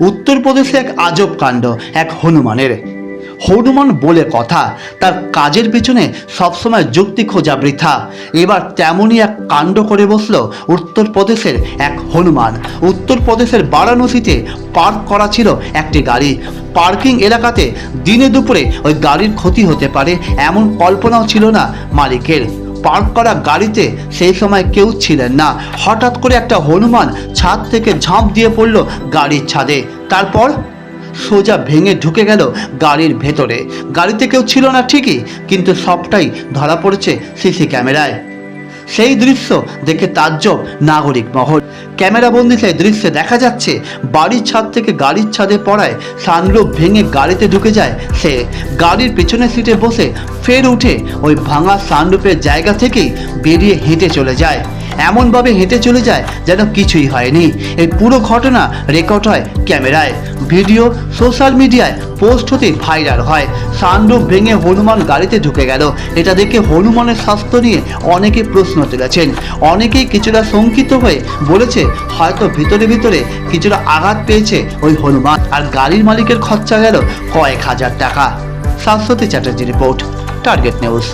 উত্তরপ্রদেশে এক আজব কাণ্ড, এক হনুমানের। হনুমান বলে কথা, তার কাজের পেছনে সবসময় যুক্তি খোঁজা বৃথা। এবার তেমনই এক কাণ্ড করে বসল উত্তরপ্রদেশের এক হনুমান। উত্তরপ্রদেশের বারাণসীতে পার্ক করা ছিল একটি গাড়ি। পার্কিং এলাকাতে দিনে দুপুরে ওই গাড়ির ক্ষতি হতে পারে এমন কল্পনাও ছিল না মালিকের। পার্ক করা গাড়িতে সেই সময় কেউ ছিলেন না। হঠাৎ করে একটা হনুমান ছাদ থেকে ঝাঁপ দিয়ে পড়ল গাড়ির ছাদে। তারপর সোজা ভেঙে ঢুকে গেল গাড়ির ভেতরে। গাড়িতে কেউ ছিল না ঠিকই, কিন্তু সবটাই ধরা পড়েছে সিসি ক্যামেরায়। সেই দৃশ্য দেখে তাজ্জব নাগরিক মহল। ক্যামেরাবন্দি সেই দৃশ্যে দেখা যাচ্ছে বাড়ির ছাদ থেকে গাড়ির ছাদে পড়ায় সানরুফ ভেঙে গাড়িতে ঢুকে যায় সে। গাড়ির পেছনের সিটে বসে ফের উঠে ওই ভাঙা সানরুফের জায়গা থেকেই বেরিয়ে হেঁটে চলে যায়। এমনভাবে হেঁটে চলে যায় যেন কিছুই হয়নি। এই পুরো ঘটনা রেকর্ড হয় ক্যামেরায়। ভিডিও সোশ্যাল মিডিয়ায় পোস্ট হতেই ভাইরাল হয়। সানরুফ ভেঙে হনুমান গাড়িতে ঢুকে গেল। এটা দেখে হনুমানের স্বাস্থ্য নিয়ে অনেকে প্রশ্ন তুলেছেন। অনেকেই কিছুটা শঙ্কিত হয়ে বলেছে হয়তো ভিতরে ভিতরে কিছুটা আঘাত পেয়েছে ওই হনুমান, আর গাড়ির মালিকের খরচা গেল কয়েক হাজার টাকা। Shashwati Chatterjee report, target news.